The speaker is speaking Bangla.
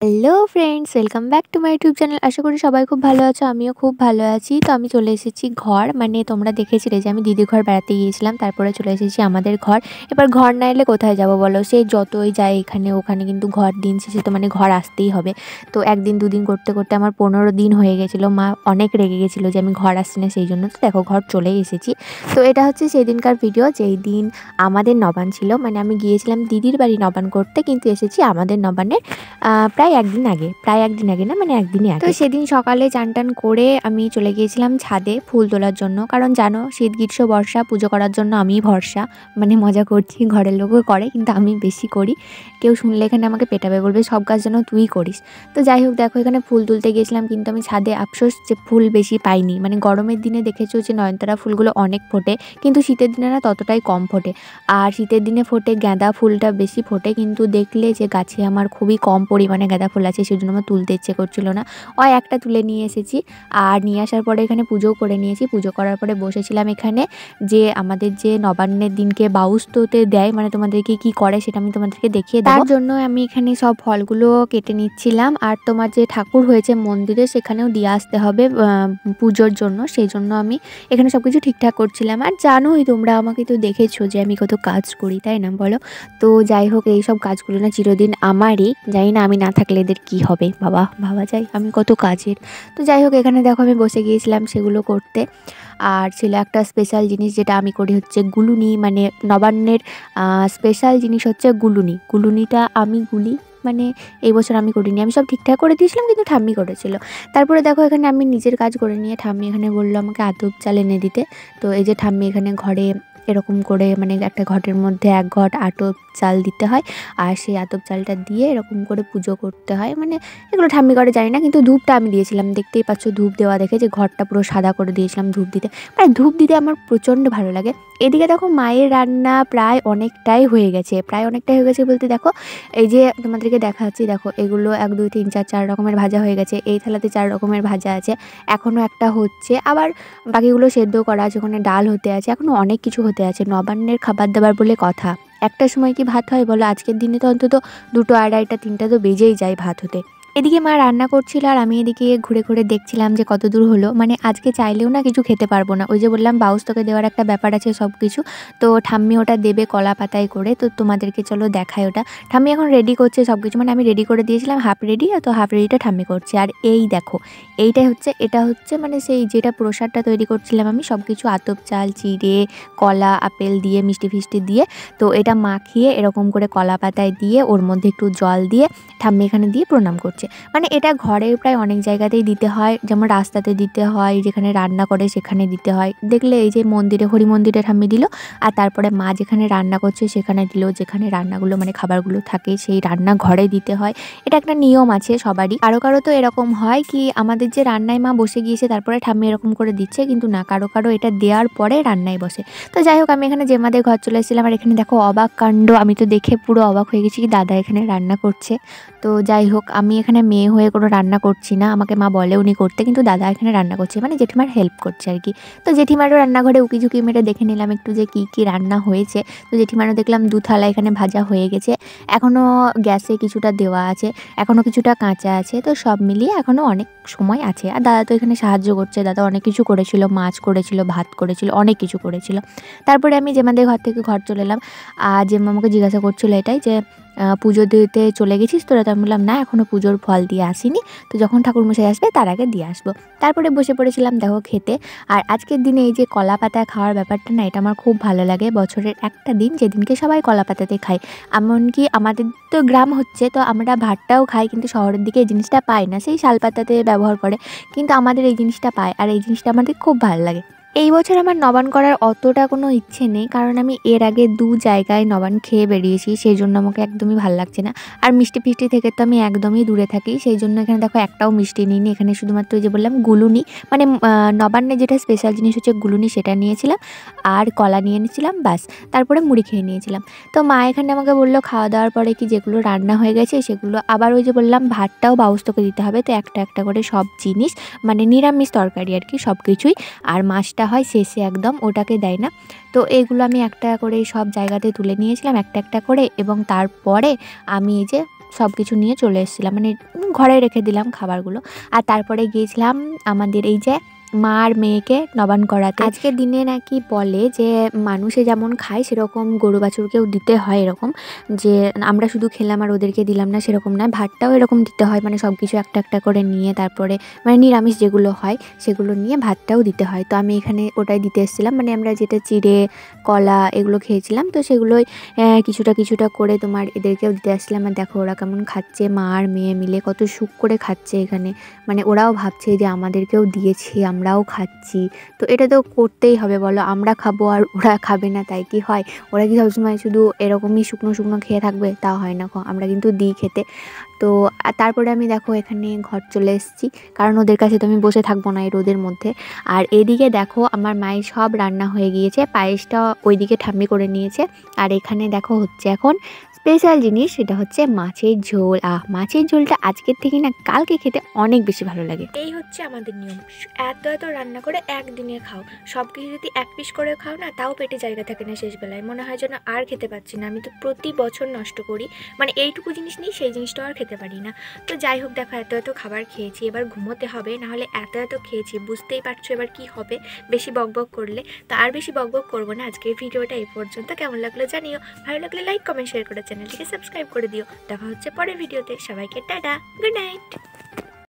Hello friends, welcome back to my YouTube channel. আশা করি সবাই খুব ভালো আছো, আমিও খুব ভালো আছি। তো আমি চলে এসেছি ঘর, মানে তোমরা দেখেছিলে যে আমি দিদির ঘর বেড়াতে গিয়েছিলাম, তারপরে চলে এসেছি আমাদের ঘর। এবার ঘর না এলে কোথায় যাব বলো, সে যতই যায় এখানে ওখানে, কিন্তু ঘর দিন শেষে তো মানে ঘর আসতেই হবে। তো একদিন দুদিন করতে করতে আমার 15 দিন হয়ে গেছিলো। মা অনেক রেগে গেছিলো যে আমি ঘর আসছি না, সেই জন্য। তো দেখো ঘর চলেই এসেছি। তো এটা হচ্ছে সেদিনকার ভিডিও, যেই দিন আমাদের নবান ছিল। মানে আমি গিয়েছিলাম দিদির বাড়ি নবান করতে, কিন্তু এসেছি আমাদের নবানের প্রায় একদিন আগে না, মানে একদিনই আগে। তো সেদিন সকালে চান টান করে আমি চলে গিয়েছিলাম ছাদে ফুল তোলার জন্য, কারণ জানো শীত গ্রীষ্ম বর্ষা পুজো করার জন্য আমি ভরসা। মানে মজা করছি, ঘরের লোকও করে কিন্তু আমি বেশি করি। কেউ শুনলে এখানে আমাকে পেটাবে, বলবে সব কাজ যেন তুই করিস। তো যাই হোক, দেখো এখানে ফুল তুলতে গিয়েছিলাম, কিন্তু আমি ছাদে আফসোস যে ফুল বেশি পাইনি। মানে গরমের দিনে দেখেছো যে নয়নতারা ফুলগুলো অনেক ফোটে, কিন্তু শীতের দিনে না ততটাই কম ফোটে। আর শীতের দিনে ফোটে গাঁদা ফুলটা বেশি ফোটে, কিন্তু দেখলে যে গাছে আমার খুবই কম পরিমাণে গাঁদা ফুল আছে, সেই জন্য আমার তুলতে ইচ্ছে করছিল না। ওই একটা তুলে নিয়ে এসেছি। আর নিয়ে আসার পরে এখানে পুজোও করে নিয়েছি। পুজো করার পরে বসেছিলাম এখানে, যে আমাদের যে নবান্নের দিনকে বাউস্ততে দেয়, মানে তোমাদেরকে কি করে সেটা আমি তোমাদেরকে দেখিয়ে দেবো। তার জন্য আমি এখানে সব ফলগুলো কেটে নিচ্ছিলাম। আর তোমার যে ঠাকুর হয়েছে মন্দিরে, সেখানেও দিয়ে আসতে হবে পুজোর জন্য, সেই জন্য আমি এখানে সব কিছু ঠিকঠাক করছিলাম। আর জানোই তোমরা, আমাকে তো দেখেছো যে আমি কত কাজ করি, তাই না বলো? তো যাই হোক, এই সব কাজগুলো না চিরদিন আমারই। জানি না আমি না থাকলে এদের কি হবে, বাবা ভাবা যায় আমি কত কাজের। তো যাই হোক, এখানে দেখো আমি বসে গিয়েছিলাম সেগুলো করতে। আর ছিল একটা স্পেশাল জিনিস যেটা আমি করি, হচ্ছে গুলুনি। মানে নবান্নের স্পেশাল জিনিস হচ্ছে গুলুনি। গুলুনিটা আমি গুলি, মানে এই বছর আমি করিনি, আমি সব ঠিকঠাক করে দিয়েছিলাম, কিন্তু ঠাম্মি করেছিল। তারপরে দেখো এখানে আমি নিজের কাজ করে নিয়ে, ঠাম্মি এখানে বললো আমাকে আতপ চাল এনে দিতে। তো এই যে ঠাম্মি এখানে ঘরে এরকম করে, মানে একটা ঘটের মধ্যে 1 ঘট আতপ চাল দিতে হয়, আর সেই আতপ চালটা দিয়ে এরকম করে পুজো করতে হয়। মানে এগুলো ঠাম্মি করে জানি না, কিন্তু ধূপটা আমি দিয়েছিলাম। দেখতেই পাচ্ছ ধূপ দেওয়া দেখে যে ঘরটা পুরো সাদা করে দিয়েছিলাম ধূপ দিতে। মানে ধূপ দিতে আমার প্রচণ্ড ভালো লাগে। এদিকে দেখো মায়ের রান্না প্রায় অনেকটাই হয়ে গেছে, বলতে দেখো এই যে তোমাদেরকে দেখাচ্ছি, দেখো এগুলো 1 2 3 4 4 রকমের ভাজা হয়ে গেছে। এই থালাতে 4 রকমের ভাজা আছে, এখনও একটা হচ্ছে। আবার বাকিগুলো সেদ্ধ করা আছে, ওখানে ডাল হতে আছে, এখনও অনেক কিছু হতে আছে। নবান্নের খাবার দাবার বলে কথা, একটা সময় কি ভাত হয় বলো? আজকের দিনে তো অন্তত 2টো 2:30টা 3টা তো বেজেই যায় ভাত হতে। এদিকে মা রান্না করছিল, আর আমি এদিকে ঘুরে ঘুরে দেখছিলাম যে কত দূর হলো। মানে আজকে চাইলেও না কিছু খেতে পারবো না, ওই যে বললাম বাউস্তকে দেওয়ার একটা ব্যাপার আছে সব কিছু। তো ঠাম্মি ওটা দেবে কলা পাতায় করে, তো তোমাদেরকে চলো দেখায় ওটা। ঠাম্মি এখন রেডি করছে সব কিছু, মানে আমি রেডি করে দিয়েছিলাম হাফ রেডি, তো হাফ রেডিটা ঠাম্মি করছে। আর এই দেখো এটা হচ্ছে মানে সেই যেটা প্রসাদটা তৈরি করছিলাম আমি, সব কিছু আতপ চাল চিড়ে কলা আপেল দিয়ে মিষ্টি ফিষ্টি দিয়ে, তো এটা মাখিয়ে এরকম করে কলা পাতায় দিয়ে ওর মধ্যে একটু জল দিয়ে ঠাম্মি এখানে দিয়ে প্রণাম করছে। মানে এটা ঘরে প্রায় অনেক জায়গাতেই দিতে হয়, যেমন রাস্তাতে দিতে হয়, যেখানে রান্না করে সেখানে দিতে হয়। দেখলে এই যে মন্দিরে, হরি মন্দিরে ঠাম্মি দিল, আর তারপরে মা যেখানে রান্না করছে সেখানে দিল, যেখানে রান্নাগুলো মানে খাবারগুলো থাকে সেই রান্না ঘরে দিতে হয়। এটা একটা নিয়ম আছে সবারই। কারো কারো তো এরকম হয় কি, আমাদের যে রান্নায় মা বসে গিয়েছে তারপরে ঠাম্মি এরকম করে দিচ্ছে, কিন্তু না, কারো কারো এটা দেওয়ার পরে রান্নায় বসে। তো যাই হোক, আমি এখানে জেমাদের ঘর চলে এসেছিলাম। আর এখানে দেখো অবাক কাণ্ড, আমি তো দেখে পুরো অবাক হয়ে গেছি কি দাদা এখানে রান্না করছে। তো যাই হোক, আমি এখানে মেয়ে হয়ে কোনো রান্না করছি না, আমাকে মা বলে উনি করতে, কিন্তু দাদা এখানে রান্না করছে, মানে জেঠিমার হেল্প করছে আর কি। তো জেঠিমারও রান্নাঘরে উকি ঝুঁকি মেরে দেখে নিলাম একটু যে কী কী রান্না হয়েছে। তো জেঠিমারও দেখলাম 2 থালা এখানে ভাজা হয়ে গেছে, এখনও গ্যাসে কিছুটা দেওয়া আছে, এখনও কিছুটা কাঁচা আছে। তো সব মিলিয়ে এখনও অনেক সময় আছে। আর দাদা তো এখানে সাহায্য করছে, দাদা অনেক কিছু করেছিল, মাছ করেছিল, ভাত করেছিল, অনেক কিছু করেছিল। তারপরে আমি জেমাদের ঘর থেকে ঘর চলে এলাম। আর জেম্মা আমাকে জিজ্ঞাসা করছিল এটাই যে পুজো দিতে চলে গেছিস তোরা? তো আমি বললাম না, এখনও পুজোর ফল দিয়ে আসিনি, তো যখন ঠাকুরমশাই আসবে তার আগে দিয়ে আসবো। তারপরে বসে পড়েছিলাম দেখো খেতে। আর আজকের দিনে এই যে কলা পাতা খাওয়ার ব্যাপারটা না, এটা আমার খুব ভালো লাগে। বছরের একটা দিন যেদিনকে সবাই কলা পাতাতে খায়। এমনকি আমাদের তো গ্রাম হচ্ছে, তো আমরা ভাতটাও খাই, কিন্তু শহরের দিকে এই জিনিসটা পাই না, সেই শাল পাতাতে ব্যবহার করে। কিন্তু আমাদের এই জিনিসটা পায়, আর এই জিনিসটা আমাদের খুব ভালো লাগে। এই বছর আমার নবান করার অতটা কোনো ইচ্ছে নেই, কারণ আমি এর আগে 2 জায়গায় নবান খেয়ে বেরিয়েছি, সেই জন্য আমাকে একদমই ভালো লাগছে না। আর মিষ্টি ফিষ্টি থেকে তো আমি একদমই দূরে থাকি, সেই জন্য এখানে দেখো একটাও মিষ্টি নিইনি। এখানে শুধুমাত্র ওই যে বললাম গুলুনি, মানে নবান্নে যেটা স্পেশাল জিনিস হচ্ছে গুলুনি, সেটা নিয়েছিলাম। আর কলা নিয়ে নিয়েছিলাম, বাস। তারপরে মুড়ি খেয়ে নিয়েছিলাম। তো মা এখানে আমাকে বললো খাওয়া দাওয়ার পরে কি যেগুলো রান্না হয়ে গেছে সেগুলো আবার ওই যে বললাম ভাতটাও বাউস্তকে দিতে হবে, তো একটা একটা করে সব জিনিস, মানে নিরামিষ তরকারি আর কি সব কিছুই। আর মাছটা হয় শেষে একদম, ওটাকে দেয় না। তো এগুলো আমি একটা করে সব জায়গাতে তুলে নিয়েছিলাম একটা একটা করে, এবং তারপরে আমি এই যে সব কিছু নিয়ে চলে এসেছিলাম, মানে ঘরে রেখে দিলাম খাবারগুলো। আর তারপরে গিয়েছিলাম আমাদের এই যে মা আর মেয়েকে নবান করাতে। আজকের দিনে নাকি বলে যে মানুষে যেমন খায় সেরকম গরু বাছুরকেও দিতে হয়, এরকম যে আমরা শুধু খেলাম আর ওদেরকে দিলাম না সেরকম নয়, ভাতটাও এরকম দিতে হয়, মানে সব কিছু একটা একটা করে নিয়ে তারপরে মানে নিরামিষ যেগুলো হয় সেগুলো নিয়ে ভাতটাও দিতে হয়। তো আমি এখানে ওটাই দিতে এসেছিলাম, মানে আমরা যেটা চিড়ে কলা এগুলো খেয়েছিলাম তো সেগুলোই কিছুটা কিছুটা করে তোমার এদেরকেও দিতে আসছিলাম। আর দেখো ওরা কেমন খাচ্ছে, মা আর মেয়ে মিলে কত সুখ করে খাচ্ছে এখানে, মানে ওরাও ভাবছে যে আমাদেরকেও দিয়েছি আমরাও খাচ্ছি। তো এটা তো করতেই হবে বলো, আমরা খাবো আর ওরা খাবে না তাই কি হয়? ওরা কি সবসময় শুধু এরকমই শুকনো শুকনো খেয়ে থাকবে? তা হয় না, আমরা কিন্তু দিই খেতে। তো তারপরে আমি দেখো এখানে ঘর চলে এসেছি, কারণ ওদের কাছে তো আমি বসে থাকবো না এই রোদের মধ্যে। আর এদিকে দেখো আমার মায়ের সব রান্না হয়ে গিয়েছে, পায়েসটা ওইদিকে ঠাম্মি করে নিয়েছে। আর এখানে দেখো হচ্ছে এখন স্পেশাল জিনিস, সেটা হচ্ছে মাছের ঝোল। মাছের ঝোলটা আজকের থেকে না কালকে খেতে অনেক বেশি ভালো লাগে। এই হচ্ছে আমাদের নিয়ম, এত এত রান্না করে একদিনে খাও। সব কিছু যদি এক পিস করে খাও না, তাও পেটে জায়গা থাকে না, শেষ বেলায় মনে হয় যেন আর খেতে পাচ্ছি না। আমি তো প্রতি বছর নষ্ট করি, মানে এইটুকু জিনিস নিই সেই জিনিসটাও আর খেতে পারি না। তো যাই হোক, দেখো এত এত খাবার খেয়েছি, এবার ঘুমোতে হবে, নাহলে এত এত খেয়েছি বুঝতেই পারছো এবার কি হবে বেশি বকবক করলে। তো আর বেশি বকবক করবো না, আজকের ভিডিওটা এই পর্যন্ত। কেমন লাগলো জানিও, ভালো লাগলে লাইক কমেন্ট শেয়ার করে চ্যানেলটিকে সাবস্ক্রাইব করে দিও। দেখা হচ্ছে পরের ভিডিওতে, সবাইকে টাটা, গুড নাইট।